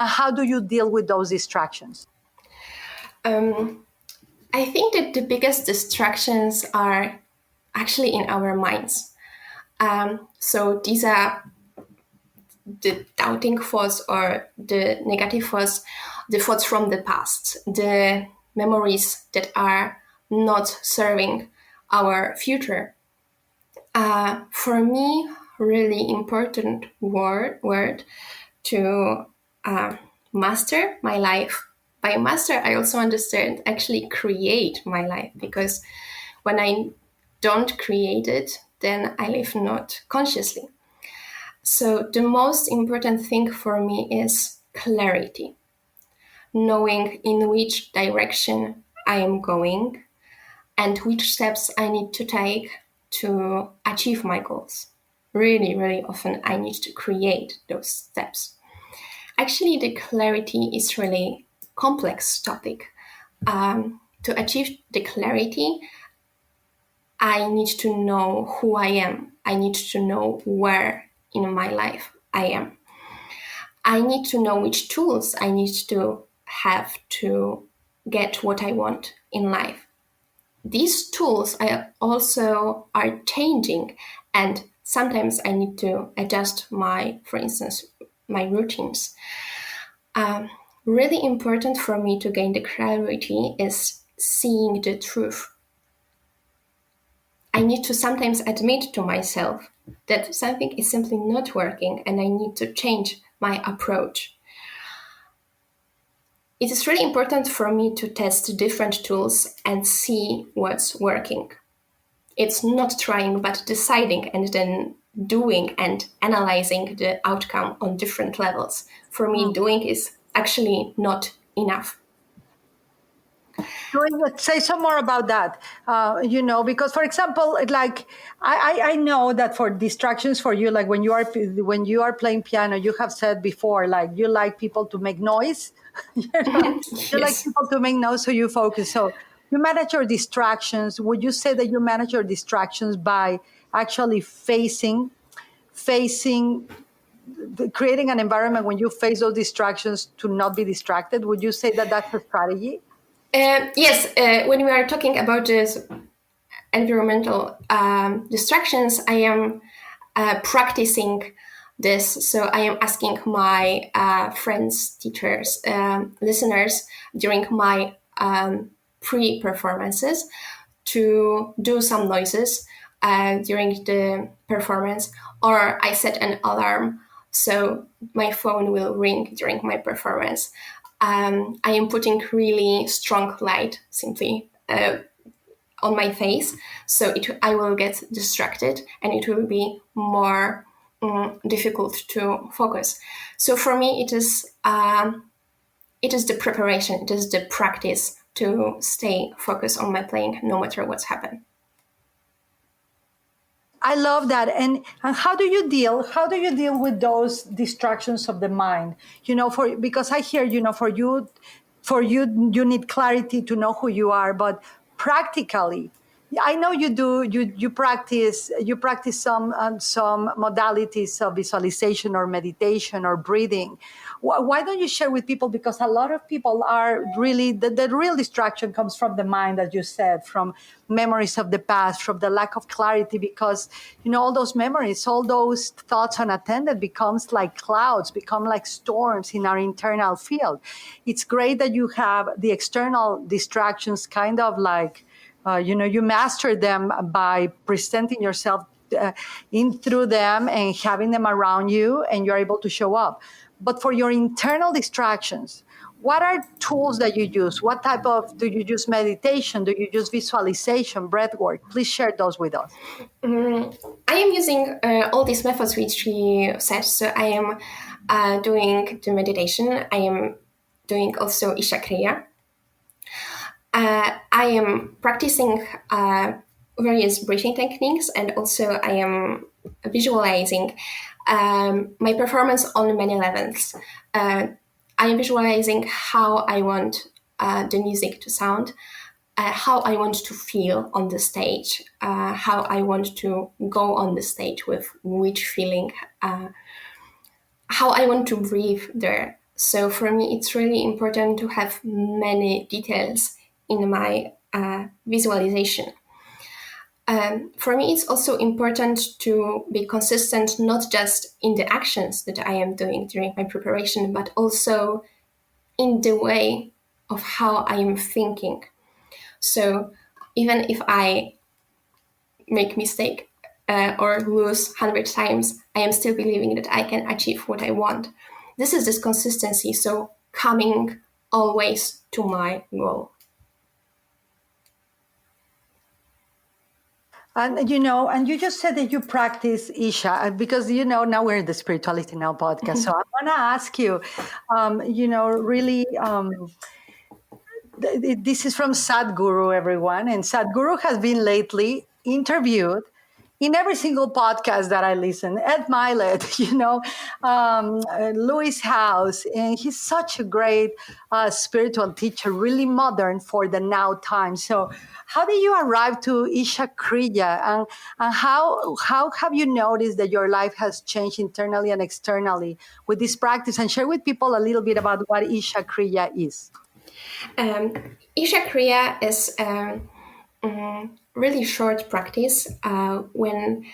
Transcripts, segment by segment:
How do you deal with those distractions? I think that the biggest distractions are actually in our minds. So these are the doubting thoughts or the negative thoughts, the thoughts from the past, the memories that are not serving our future. For me, really important word to master my life. By master, I also understand actually create my life, because when I don't create it, then I live not consciously. So the most important thing for me is clarity, knowing in which direction I am going and which steps I need to take to achieve my goals. Really, really often I need to create those steps. Actually, the clarity is really complex topic. To achieve the clarity, I need to know who I am. I need to know where in my life I am. I need to know which tools I need to have to get what I want in life. These tools also are changing, and sometimes I need to adjust for instance, my routines. Really important for me to gain the clarity is seeing the truth. I need to sometimes admit to myself that something is simply not working and I need to change my approach. It is really important for me to test different tools and see what's working. It's not trying, but deciding and then doing and analyzing the outcome on different levels. For me, doing is actually not enough. Say some more about that. Because for example, like I know that for distractions for you, like when you are playing piano, you have said before, like you like people to make noise. Yes. You like people to make noise, so you focus. So you manage your distractions. Would you say that you manage your distractions by actually creating an environment when you face those distractions to not be distracted? Would you say that that's a strategy? Yes, when we are talking about this environmental distractions, I am practicing this. So I am asking my friends, teachers, listeners during my pre-performances to do some noises during the performance, or I set an alarm so my phone will ring during my performance. I am putting really strong light simply on my face, so I will get distracted and it will be more difficult to focus. So for me, it is the preparation, it is the practice to stay focused on my playing no matter what's happened. I love that. And how do you deal with those distractions of the mind? Because I hear, you need clarity to know who you are, but practically, I know you do. You practice some modalities of visualization or meditation or breathing. Why don't you share with people? Because a lot of people are really the real distraction comes from the mind, as you said, from memories of the past, from the lack of clarity. Because all those memories, all those thoughts unattended, becomes like clouds, become like storms in our internal field. It's great that you have the external distractions, kind of like. You master them by presenting yourself in through them and having them around you, and you're able to show up. But for your internal distractions, what are tools that you use? What type of, do you use meditation? Do you use visualization, breath work? Please share those with us. I am using all these methods which you said. So I am doing the meditation. I am doing also Isha Kriya. I am practicing various breathing techniques, and also I am visualizing my performance on many levels. I am visualizing how I want the music to sound, how I want to feel on the stage, how I want to go on the stage with which feeling, how I want to breathe there. So for me, it's really important to have many details in my visualization. For me, it's also important to be consistent, not just in the actions that I am doing during my preparation, but also in the way of how I am thinking. So even if I make mistake or lose 100 times, I am still believing that I can achieve what I want. This is this consistency, so coming always to my goal. And and you just said that you practice Isha because now we're in the Spirituality Now podcast. So I want to ask you, really, this is from Sadhguru, everyone, and Sadhguru has been lately interviewed in every single podcast that I listen. Ed Milet, Louis House, and he's such a great spiritual teacher, really modern for the now time. So, how did you arrive to Isha Kriya, and how have you noticed that your life has changed internally and externally with this practice? And share with people a little bit about what Isha Kriya is. Isha Kriya is really short practice when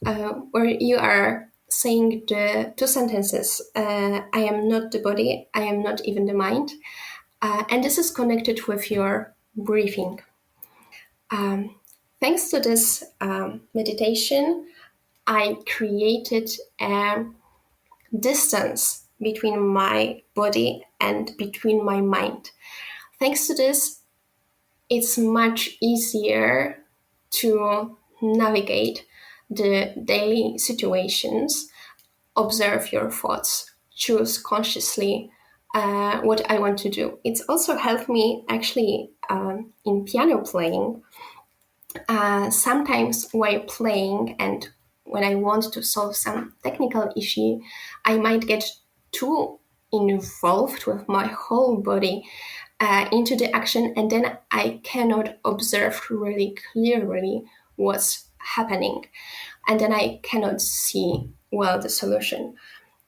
where you are saying the two sentences, I am not the body, I am not even the mind. And this is connected with your breathing. Thanks to this meditation, I created a distance between my body and between my mind. Thanks to this, it's much easier to navigate the daily situations, observe your thoughts, choose consciously what I want to do. It's also helped me actually in piano playing. Sometimes while playing and when I want to solve some technical issue, I might get too involved with my whole body into the action, and then I cannot observe really clearly what's happening, and then I cannot see well the solution.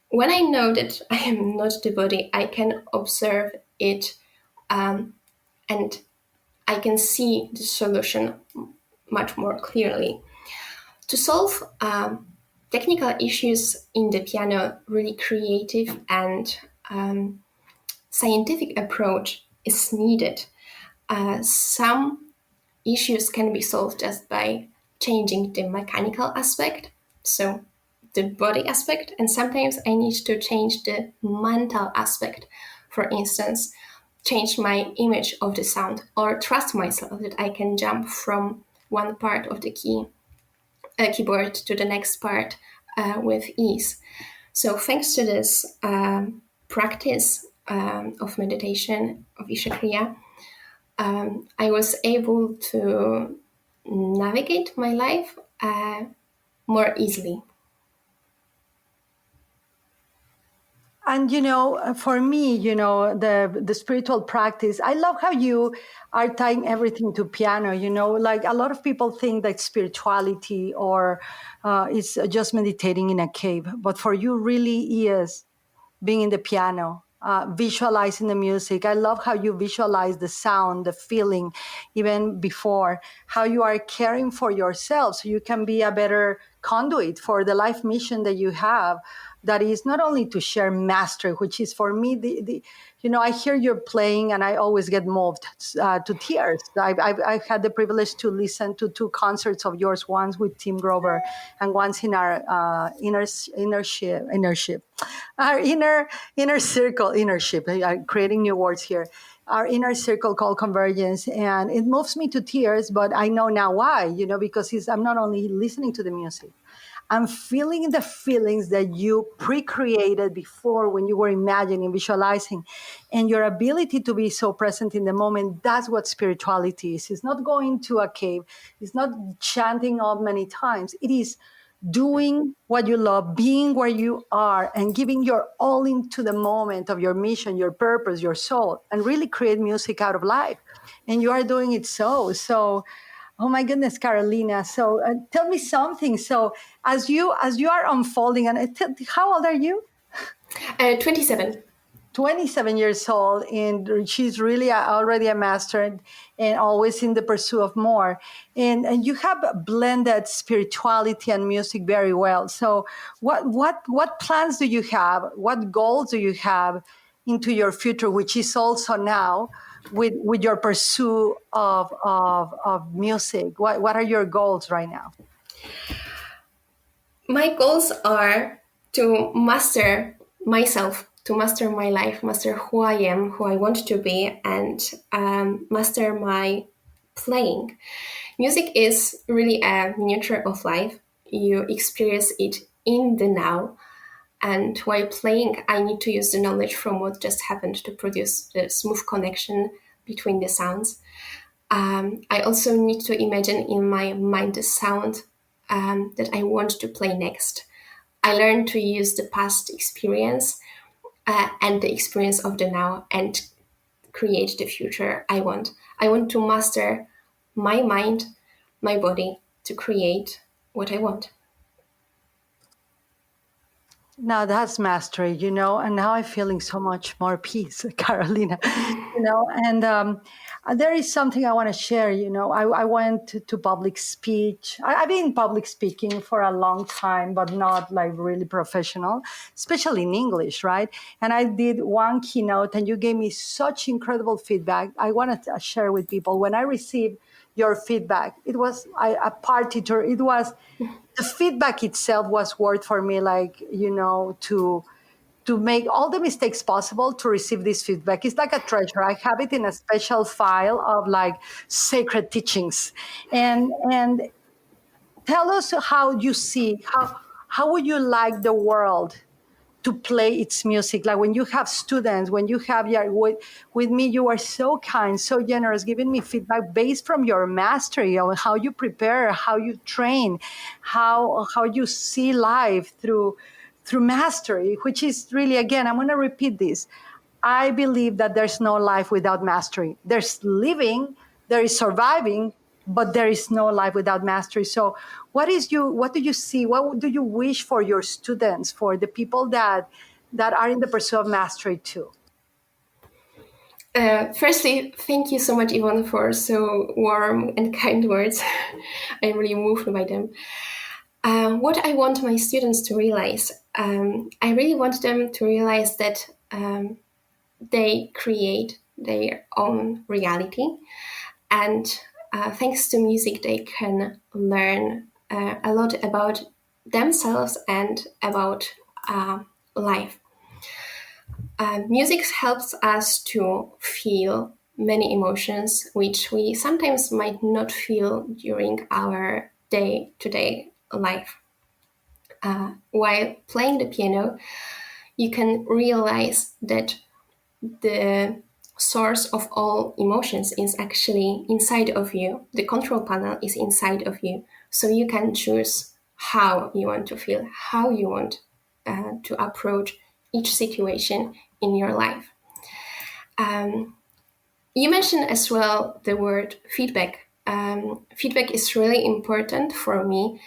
When I know that I am not the body, I can observe it and I can see the solution much more clearly. To solve technical issues in the piano, really creative and scientific approach is needed. Some issues can be solved just by changing the mechanical aspect, so the body aspect, and sometimes I need to change the mental aspect. For instance, change my image of the sound or trust myself that I can jump from one part of the keyboard to the next part with ease. So thanks to this practice of meditation, of Isha Kriya, I was able to navigate my life more easily. And for me, the spiritual practice, I love how you are tying everything to piano. Like a lot of people think that spirituality or is just meditating in a cave, but for you, really is being in the piano, visualizing the music. I love how you visualize the sound, the feeling, even before, how you are caring for yourself so you can be a better conduit for the life mission that you have. That is not only to share mastery, which is for me I hear you're playing and I always get moved to tears. I've had the privilege to listen to two concerts of yours, once with Tim Grover and once in our our inner circle, creating new words here, our inner circle called Convergence, and it moves me to tears. But I know now why, because I'm not only listening to the music, I'm feeling the feelings that you pre-created before when you were imagining, visualizing, and your ability to be so present in the moment. That's what spirituality is. It's not going to a cave. It's not chanting all many times. It is doing what you love, being where you are, and giving your all into the moment of your mission, your purpose, your soul, and really create music out of life. And you are doing it so. Oh my goodness, Karolina. So tell me something. So as you are unfolding, and how old are you? 27. 27 years old, and she's really already a master, and always in the pursuit of more. And you have blended spirituality and music very well. So what plans do you have? What goals do you have into your future, which is also now with your pursuit of music? What are your goals right now? My goals are to master myself, to master my life, master who I am, who I want to be, and master my playing. Music is really a miniature of life. You experience it in the now. And while playing, I need to use the knowledge from what just happened to produce the smooth connection between the sounds. I also need to imagine in my mind the sound that I want to play next. I learned to use the past experience and the experience of the now and create the future I want. I want to master my mind, my body to create what I want. Now that's mastery, and now I'm feeling so much more peace, Carolina, and there is something I want to share. I went to public speech. I've been public speaking for a long time, but not like really professional, especially in English, right? And I did one keynote, and you gave me such incredible feedback. I want to share with people. When I received your feedback, it was a partiture. It was the feedback itself was worth for me, like, to make all the mistakes possible to receive this feedback. It's like a treasure. I have it in a special file of like sacred teachings. And tell us how you see, how would you like the world to play its music? Like when you have students, when you have with me, you are so kind, so generous, giving me feedback based from your mastery on how you prepare, how you train, how you see life through mastery, which is really, again, I'm going to repeat this. I believe that there's no life without mastery. There's living, there is surviving, but there is no life without mastery. So what do you see? What do you wish for your students, for the people that are in the pursuit of mastery too? Firstly, thank you so much, Yvonne, for so warm and kind words. I'm really moved by them. What I want my students to realize, I really want them to realize that they create their own reality. And thanks to music, they can learn a lot about themselves and about life. Music helps us to feel many emotions which we sometimes might not feel during our day-to-day life. While playing the piano, you can realize that the source of all emotions is actually inside of you. The control panel is inside of you. So you can choose how you want to feel, how you want to approach each situation in your life. You mentioned as well the word feedback. Feedback is really important for me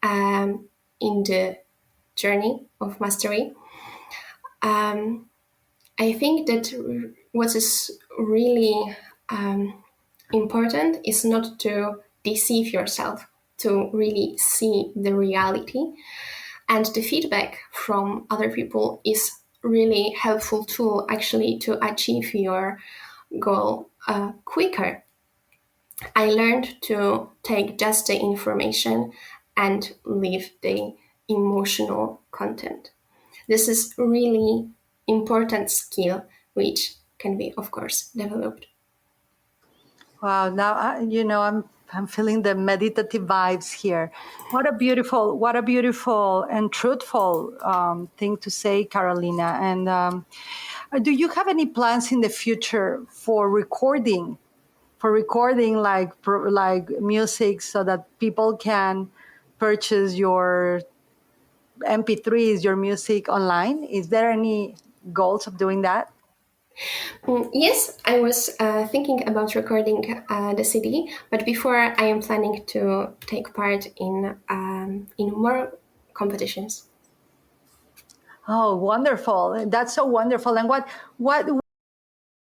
in the journey of mastery. I think that what is really important is not to deceive yourself, to really see the reality. And the feedback from other people is really helpful tool actually to achieve your goal quicker. I learned to take just the information and leave the emotional content. This is really important skill which can be, of course, developed. Wow! Now I'm feeling the meditative vibes here. What a beautiful and truthful thing to say, Carolina. And do you have any plans in the future for recording? For recording like music, so that people can purchase your MP3s, your music online? Is there any goals of doing that? Yes, I was thinking about recording the CD, but before I am planning to take part in more competitions. Oh, wonderful! That's so wonderful. And what